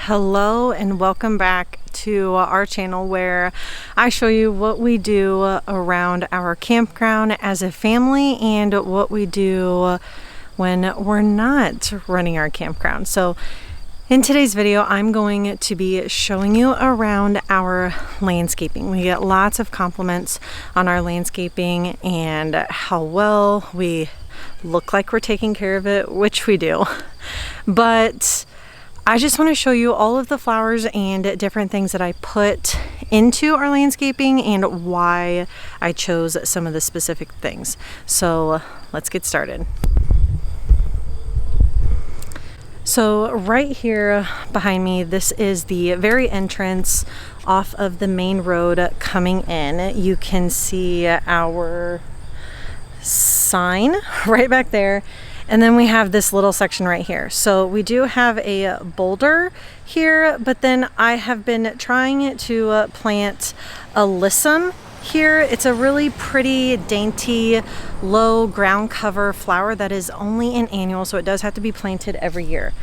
Hello and welcome back to our channel where I show you what we do around our campground as a family and what we do when we're not running our campground. So in today's video, I'm going to be showing you around our landscaping. We get lots of compliments on our landscaping and how well we look like we're taking care of it, which we do. But I just want to show you all of the flowers and different things that I put into our landscaping and why I chose some of the specific things. So let's get started. So right here behind me, this is the very entrance off of the main road coming in. You can see our sign right back there. And then we have this little section right here. So we do have a boulder here, but then I have been trying to plant alyssum here. It's a really pretty, dainty, low ground cover flower that is only an annual, so it does have to be planted every year.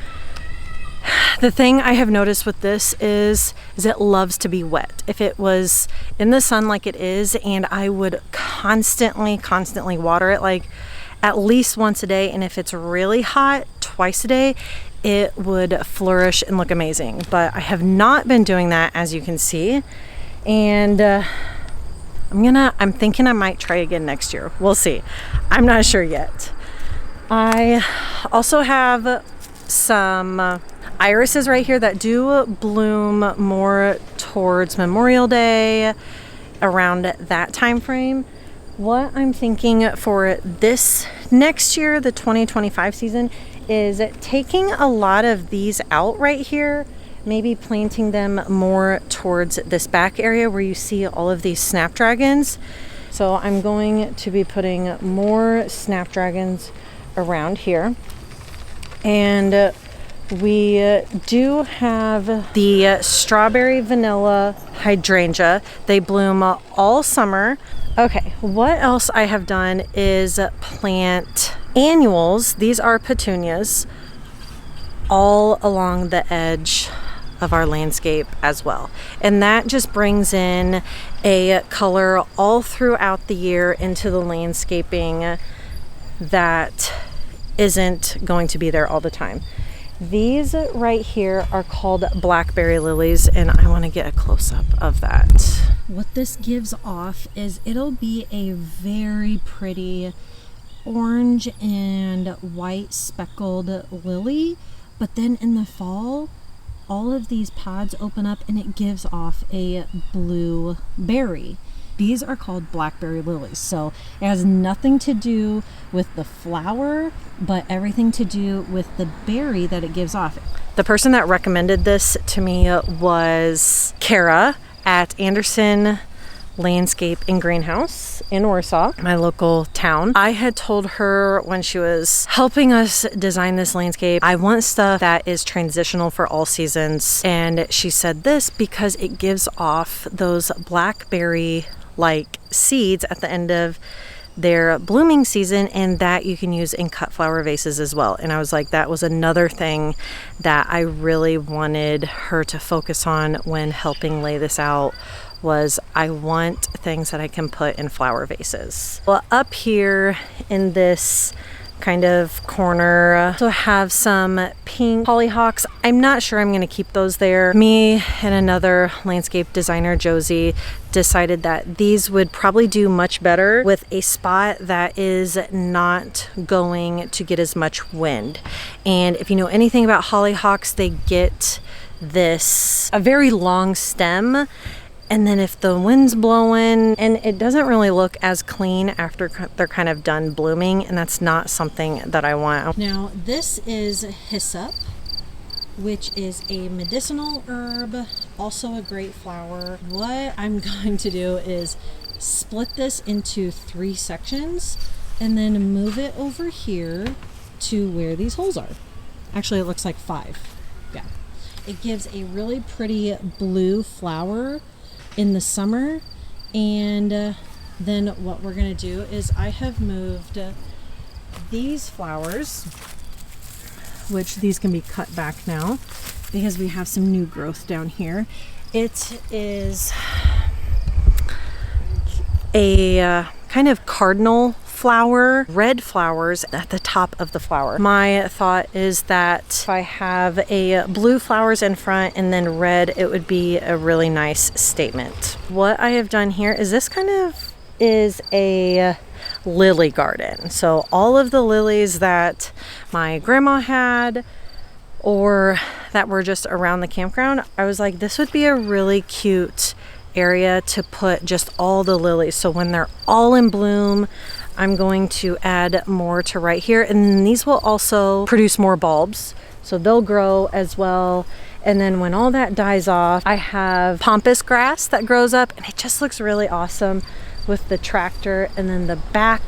The thing I have noticed with this is it loves to be wet. If it was in the sun like it is, and I would constantly water it, like at least once a day, and if it's really hot, twice a day, it would flourish and look amazing. But I have not been doing that, as you can see, and I'm thinking I might try again next year. We'll see. I'm not sure yet. I also have some irises right here that do bloom more towards Memorial Day, around that time frame. What I'm thinking for this next year, the 2025 season, is taking a lot of these out right here, maybe planting them more towards this back area where you see all of these snapdragons. So I'm going to be putting more snapdragons around here. And we do have the strawberry vanilla hydrangea. They bloom all summer. Okay, what else I have done is plant annuals. These are petunias all along the edge of our landscape as well. And that just brings in a color all throughout the year into the landscaping that isn't going to be there all the time. These right here are called blackberry lilies, and I want to get a close-up of that. What this gives off is it'll be a very pretty orange and white speckled lily, but then in the fall, all of these pods open up and it gives off a blue berry. These are called blackberry lilies. So it has nothing to do with the flower, but everything to do with the berry that it gives off. The person that recommended this to me was Kara at Anderson Landscape and Greenhouse in Warsaw, my local town. I had told her when she was helping us design this landscape, I want stuff that is transitional for all seasons. And she said this because it gives off those blackberry like seeds at the end of their blooming season, and that you can use in cut flower vases as well. And I was like, that was another thing that I really wanted her to focus on when helping lay this out, was I want things that I can put in flower vases. Well, up here in this kind of corner, so have some pink hollyhocks. I'm not sure I'm going to keep those there. Me and another landscape designer, Josie, decided that these would probably do much better with a spot that is not going to get as much wind. And if you know anything about hollyhocks, they get a very long stem. And then if the wind's blowing, and it doesn't really look as clean after they're kind of done blooming, and that's not something that I want. Now, this is hyssop, which is a medicinal herb, also a great flower. What I'm going to do is split this into 3 sections and then move it over here to where these holes are. Actually, it looks like 5. Yeah. It gives a really pretty blue flower in the summer, and then what we're going to do is I have moved these flowers, which these can be cut back now, because we have some new growth down here. It is a kind of cardinal flower, red flowers at the top of the flower. My thought is that if I have a blue flowers in front and then red, it would be a really nice statement. What I have done here is this kind of is a lily garden. So all of the lilies that my grandma had or that were just around the campground, I was like, this would be a really cute area to put just all the lilies. So when they're all in bloom, I'm going to add more to right here, and these will also produce more bulbs, so they'll grow as well. And then when all that dies off, I have pampas grass that grows up, and it just looks really awesome with the tractor. And then the back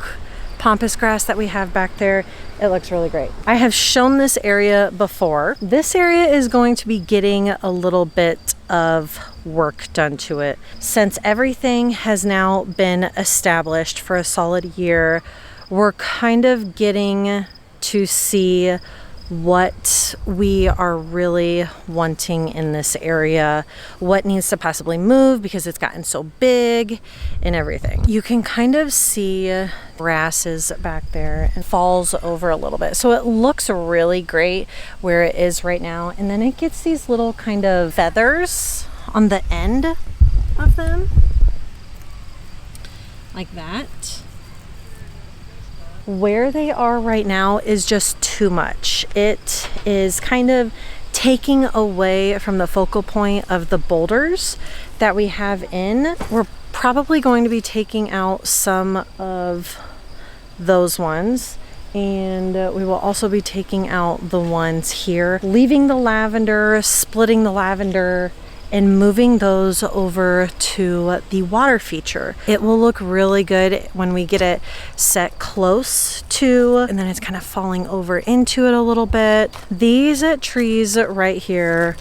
pampas grass that we have back there, it looks really great. I have shown this area before. This area is going to be getting a little bit of work done to it. Since everything has now been established for a solid year, we're kind of getting to see what we are really wanting in this area, what needs to possibly move because it's gotten so big and everything. You can kind of see grasses back there and falls over a little bit. So it looks really great where it is right now. And then it gets these little kind of feathers on the end of them, like that. Where they are right now is just too much. It is kind of taking away from the focal point of the boulders that we have in. We're probably going to be taking out some of those ones, and we will also be taking out the ones here, leaving the lavender, splitting the lavender, and moving those over to the water feature. It will look really good when we get it set close to, and then it's kind of falling over into it a little bit. These trees right here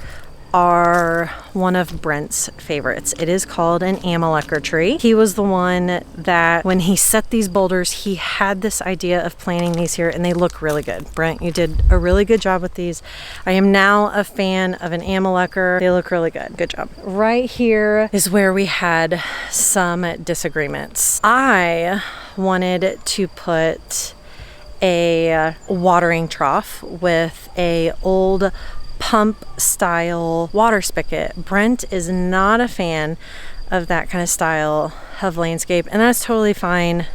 are one of Brent's favorites. It is called an Amelanchier tree. He was the one that when he set these boulders, he had this idea of planting these here, and they look really good. Brent, you did a really good job with these. I am now a fan of an Amelanchier. They look really good. Good job. Right here is where we had some disagreements. I wanted to put a watering trough with a old pump style water spigot. Brent is not a fan of that kind of style of landscape, and that's totally fine.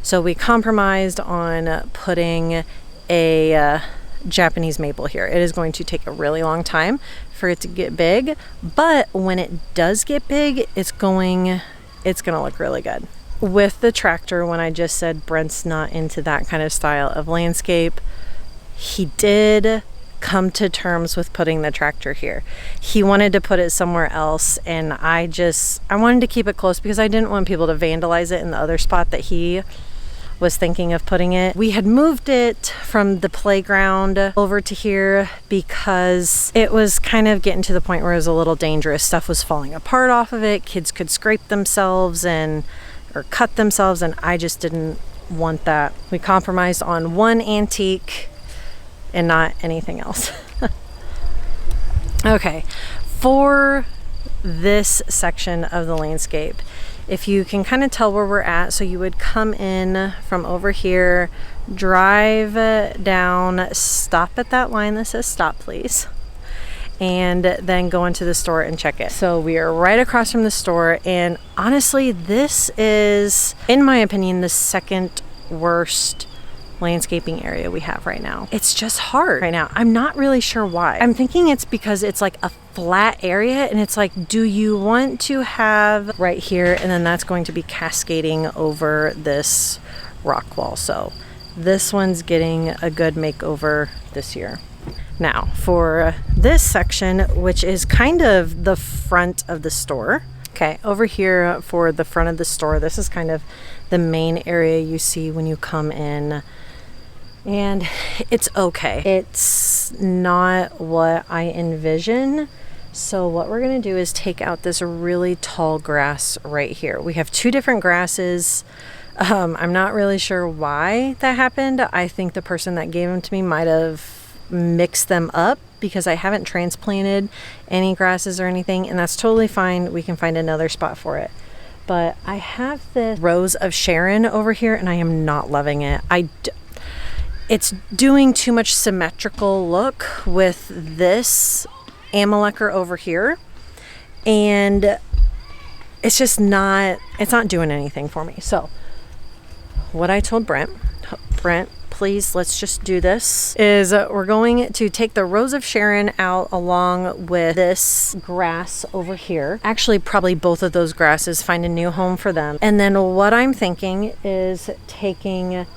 So we compromised on putting a Japanese maple here. It is going to take a really long time for it to get big, but when it does get big, it's gonna look really good. With the tractor, when I just said Brent's not into that kind of style of landscape, he did come to terms with putting the tractor here. He wanted to put it somewhere else, and I wanted to keep it close because I didn't want people to vandalize it in the other spot that he was thinking of putting it. We had moved it from the playground over to here because it was kind of getting to the point where it was a little dangerous. Stuff was falling apart off of it. Kids could scrape themselves or cut themselves, and I just didn't want that. We compromised on one antique and not anything else. Okay, for this section of the landscape, if you can kind of tell where we're at, so you would come in from over here, drive down, stop at that line that says stop please, and then go into the store and check it. So we are right across from the store, and honestly, this is, in my opinion, the second worst landscaping area we have right now. It's just hard right now. I'm not really sure why. I'm thinking it's because it's like a flat area, and it's like, do you want to have right here, and then that's going to be cascading over this rock wall. So this one's getting a good makeover this year. Now for this section, which is kind of the front of the store. Okay, over here for the front of the store, this is kind of the main area you see when you come in. And it's okay. It's not what I envision. So what we're going to do is take out this really tall grass right here. We have two different grasses. I'm not really sure why that happened. I think the person that gave them to me might have mix them up because I haven't transplanted any grasses or anything, and that's totally fine. We can find another spot for it. But I have this Rose of Sharon over here, and I am not loving it. It's doing too much symmetrical look with this Amelanchier over here, and it's not doing anything for me. So what I told Brent, please, let's just do this, is we're going to take the Rose of Sharon out along with this grass over here. Actually, probably both of those grasses, find a new home for them. And then what I'm thinking is taking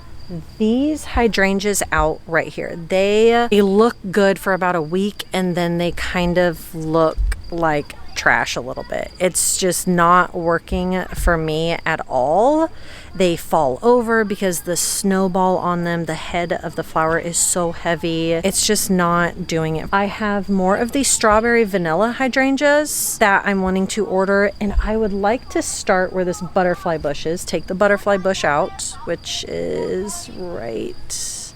these hydrangeas out right here. They look good for about a week, and then they kind of look like trash a little bit. It's just not working for me at all. They fall over because the snowball on them, the head of the flower is so heavy. It's just not doing it. I have more of these strawberry vanilla hydrangeas that I'm wanting to order, and I would like to start where this butterfly bush is. Take the butterfly bush out, which is right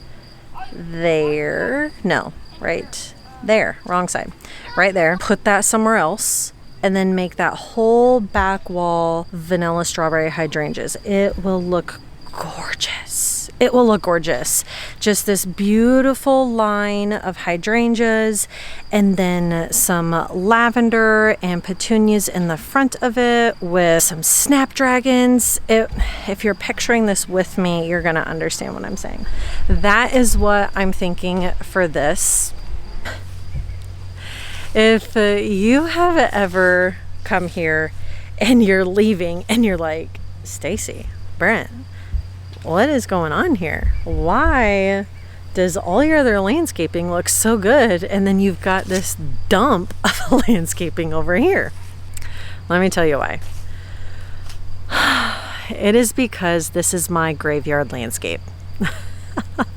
there. No, right there, wrong side. Right there. Put that somewhere else, and then make that whole back wall vanilla strawberry hydrangeas. It will look gorgeous. It will look gorgeous. Just this beautiful line of hydrangeas, and then some lavender and petunias in the front of it with some snapdragons. If you're picturing this with me, you're gonna understand what I'm saying. That is what I'm thinking for this. If you have ever come here and you're leaving and you're like, Stacy, Brent, what is going on here? Why does all your other landscaping look so good, and then you've got this dump of landscaping over here? Let me tell you why. It is because this is my graveyard landscape.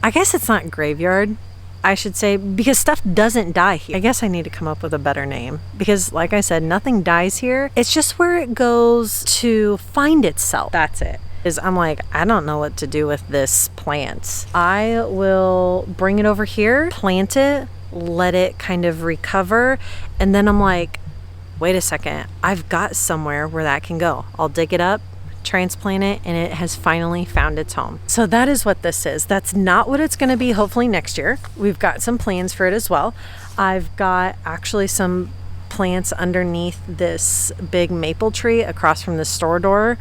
I guess it's not graveyard, I should say, because stuff doesn't die here. I guess I need to come up with a better name, because like I said, nothing dies here. It's just where it goes to find itself. That's it. I'm like, I don't know what to do with this plant. I will bring it over here, plant it, let it kind of recover, and then I'm like, wait a second, I've got somewhere where that can go. I'll dig it up, transplant it, and it has finally found its home. So that is what this is. That's not what it's going to be hopefully next year. We've got some plans for it as well. I've got actually some plants underneath this big maple tree across from the store door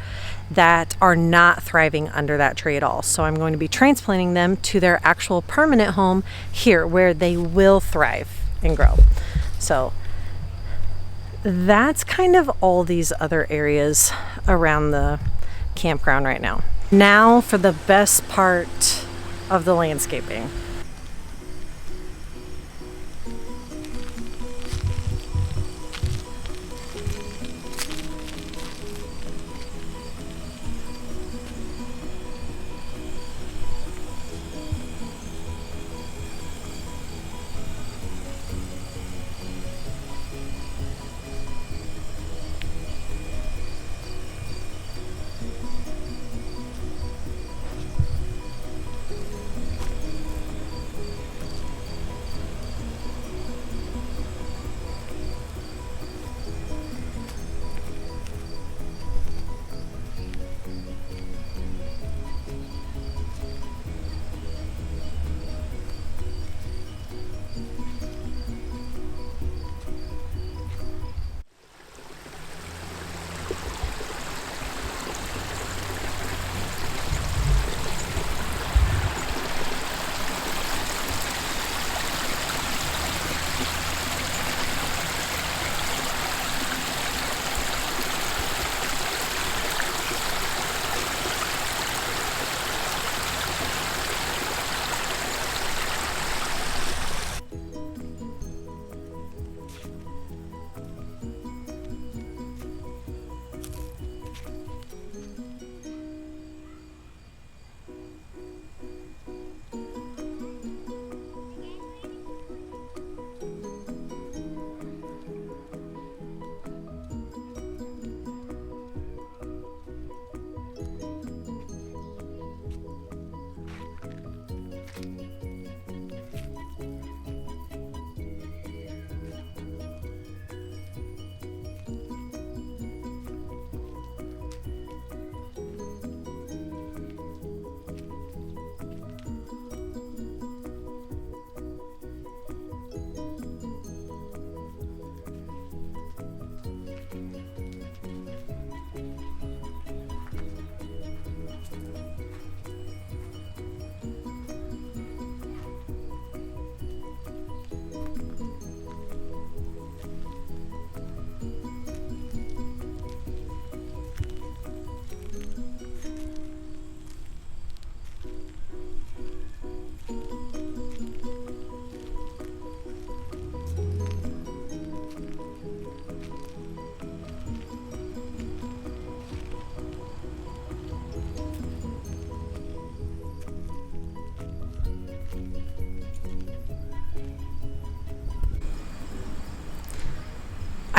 that are not thriving under that tree at all. So I'm going to be transplanting them to their actual permanent home here, where they will thrive and grow. So that's kind of all these other areas around the campground right now. Now for the best part of the landscaping.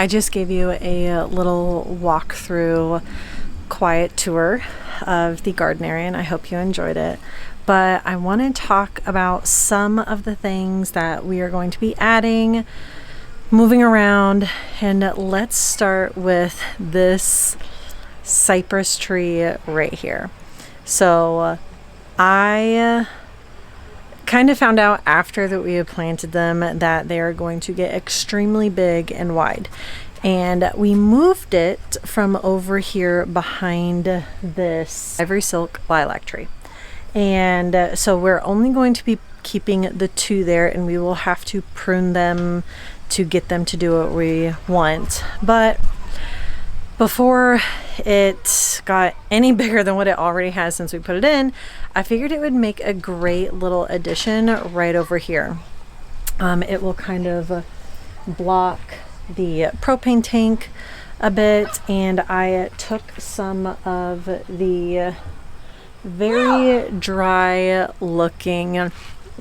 I just gave you a little walkthrough, quiet tour of the garden area, and I hope you enjoyed it. But I want to talk about some of the things that we are going to be adding, moving around, and let's start with this cypress tree right here. So I kind of found out after that we had planted them that they are going to get extremely big and wide. And we moved it from over here behind this ivory silk lilac tree. And so we're only going to be keeping the two there, and we will have to prune them to get them to do what we want. But before it got any bigger than what it already has since we put it in, I figured it would make a great little addition right over here. It will kind of block the propane tank a bit, and I took some of the very dry looking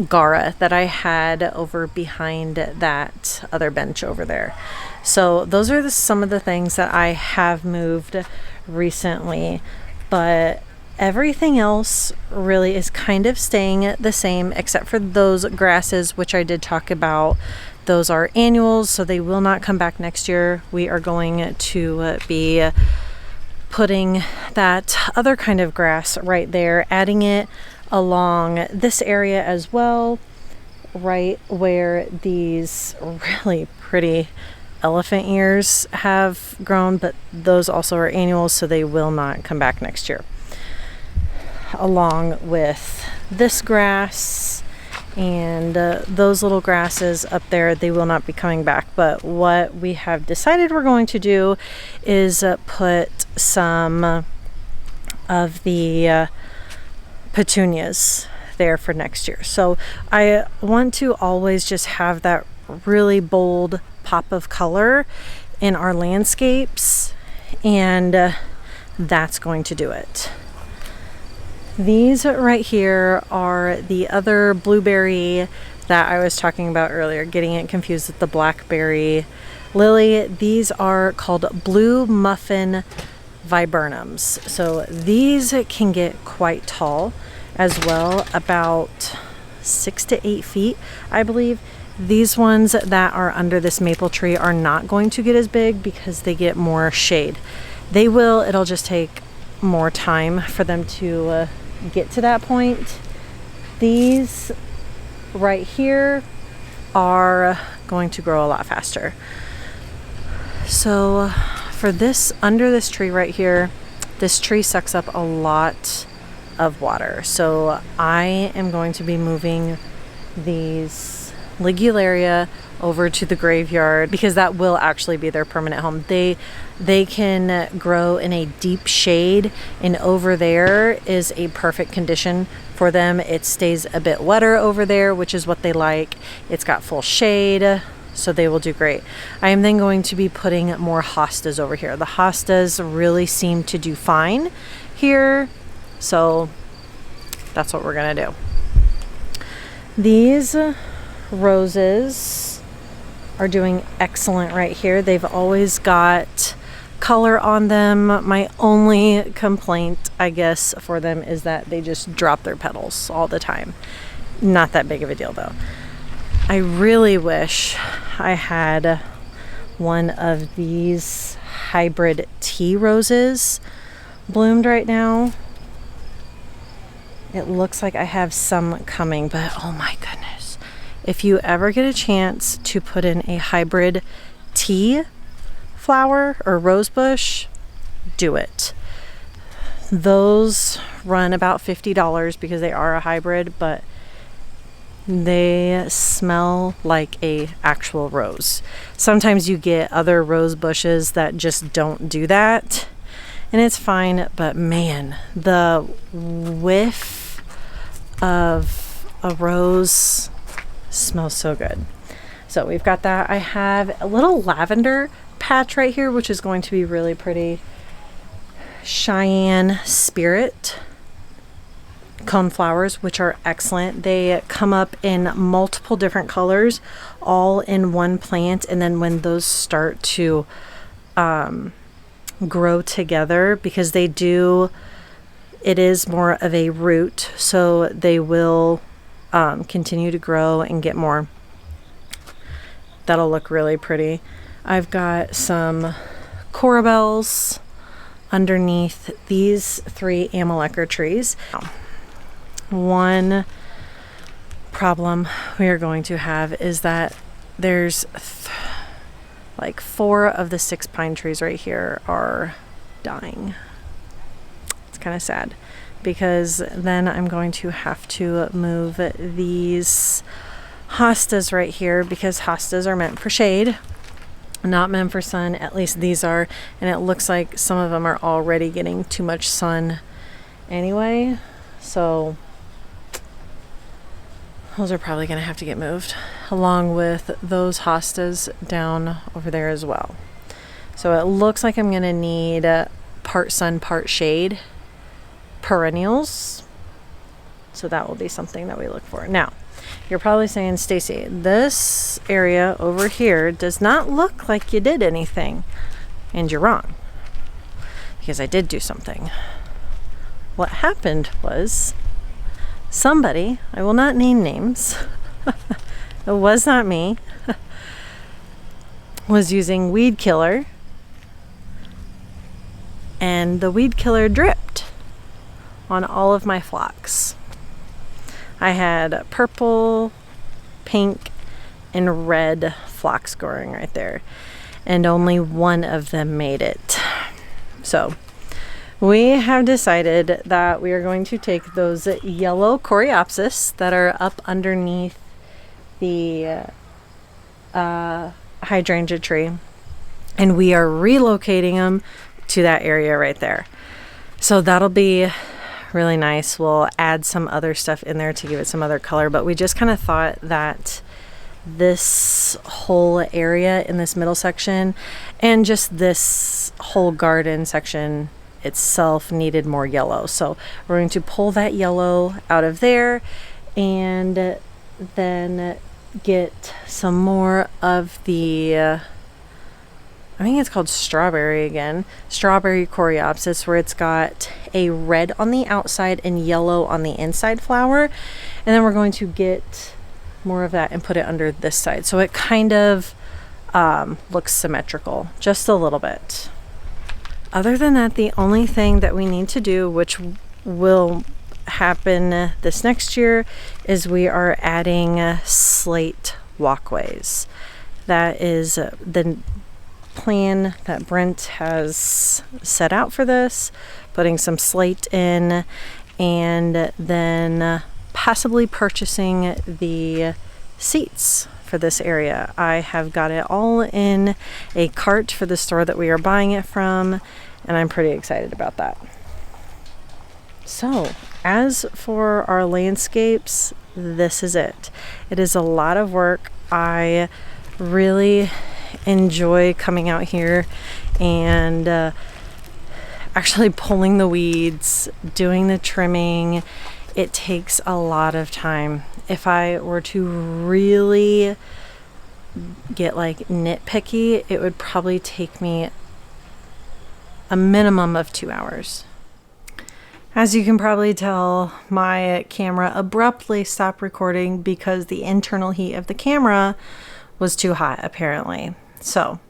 Gara that I had over behind that other bench over there. So those are some of the things that I have moved recently, but everything else really is kind of staying the same except for those grasses, which I did talk about. Those are annuals, so they will not come back next year. We are going to be putting that other kind of grass right there, adding it along this area as well, right where these really pretty elephant ears have grown, but those also are annuals, so they will not come back next year. Along with this grass and those little grasses up there, they will not be coming back. But what we have decided we're going to do is put some of the petunias there for next year. So I want to always just have that really bold pop of color in our landscapes, and that's going to do it. These right here are the other blueberry that I was talking about earlier, getting it confused with the blackberry lily. These are called blue muffin viburnums. So these can get quite tall as well, about 6 to 8 feet, I believe. These ones that are under this maple tree are not going to get as big because they get more shade. They will, it'll just take more time for them to get to that point. These right here are going to grow a lot faster. So for this, under this tree right here, this tree sucks up a lot of water. So I am going to be moving these Ligularia over to the graveyard because that will actually be their permanent home. They can grow in a deep shade, and over there is a perfect condition for them. It stays a bit wetter over there, which is what they like. It's got full shade, so they will do great. I am then going to be putting more hostas over here. The hostas really seem to do fine here, so that's what we're gonna do. These roses are doing excellent right here. They've always got color on them. My only complaint, I guess, for them is that they just drop their petals all the time. Not that big of a deal though. I really wish I had one of these hybrid tea roses bloomed right now. It looks like I have some coming, but oh my goodness. If you ever get a chance to put in a hybrid tea flower or rose bush, do it. Those run about $50 because they are a hybrid, but they smell like a actual rose. Sometimes you get other rose bushes that just don't do that, and it's fine, but man, the whiff of a rose smells so good. So we've got that. I have a little lavender patch right here, which is going to be really pretty. Cheyenne Spirit. coneflowers, which are excellent. They come up in multiple different colors, all in one plant. And then when those start to grow together, because they do, it is more of a root, so they will continue to grow and get more. That'll look really pretty. I've got some corabels underneath these 3 Amelanchier trees. One problem we are going to have is that there's like 4 of the 6 pine trees right here are dying. It's kind of sad, because then I'm going to have to move these hostas right here, because hostas are meant for shade, not meant for sun. At least these are, and it looks like some of them are already getting too much sun anyway, so those are probably going to have to get moved, along with those hostas down over there as well. So it looks like I'm going to need part sun, part shade perennials, so that will be something that we look for. Now, you're probably saying, Stacy, this area over here does not look like you did anything. And you're wrong, because I did do something. What happened was somebody, I will not name names, it was not me, was using weed killer, and the weed killer dripped on all of my phlox. I had purple, pink, and red phlox growing right there, and only one of them made it. So we have decided that we are going to take those yellow coreopsis that are up underneath the hydrangea tree, and we are relocating them to that area right there. So that'll be really nice. We'll add some other stuff in there to give it some other color, but we just kind of thought that this whole area in this middle section and just this whole garden section itself needed more yellow. So we're going to pull that yellow out of there and then get some more of the I think it's called strawberry again. Strawberry coreopsis, where it's got a red on the outside and yellow on the inside flower. And then we're going to get more of that and put it under this side. So it kind of looks symmetrical, just a little bit. Other than that, the only thing that we need to do, which will happen this next year, is we are adding slate walkways. That is the plan that Brent has set out for this, putting some slate in and then possibly purchasing the seats for this area. I have got it all in a cart for the store that we are buying it from, and I'm pretty excited about that. So as for our landscapes, this is it. It is a lot of work. I really enjoy coming out here and actually pulling the weeds, doing the trimming. It takes a lot of time. If I were to really get like nitpicky, it would probably take me a minimum of 2 hours. As you can probably tell, my camera abruptly stopped recording because the internal heat of the camera was too hot, apparently. So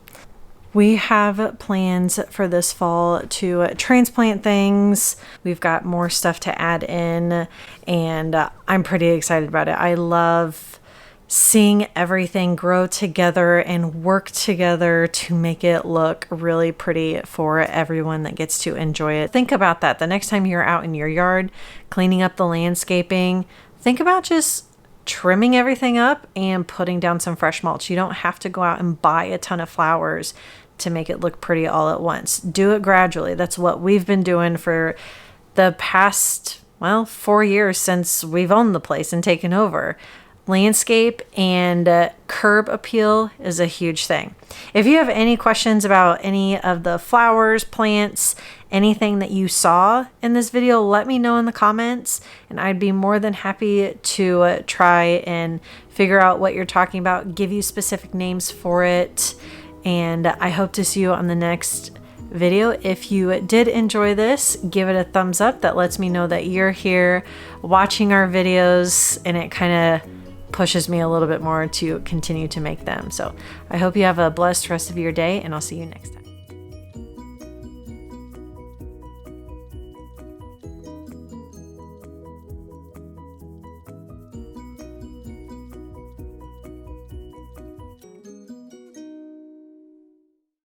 we have plans for this fall to transplant things. We've got more stuff to add in, and I'm pretty excited about it. I love seeing everything grow together and work together to make it look really pretty for everyone that gets to enjoy it. Think about that. The next time you're out in your yard cleaning up the landscaping, think about just trimming everything up and putting down some fresh mulch. You don't have to go out and buy a ton of flowers to make it look pretty all at once. Do it gradually. That's what we've been doing for the past, 4 years since we've owned the place and taken over. landscape and curb appeal is a huge thing. If you have any questions about any of the flowers, plants, anything that you saw in this video, let me know in the comments, and I'd be more than happy to try and figure out what you're talking about, give you specific names for it, and I hope to see you on the next video. If you did enjoy this, give it a thumbs up. That lets me know that you're here watching our videos, and it kind of pushes me a little bit more to continue to make them. So I hope you have a blessed rest of your day, and I'll see you next time.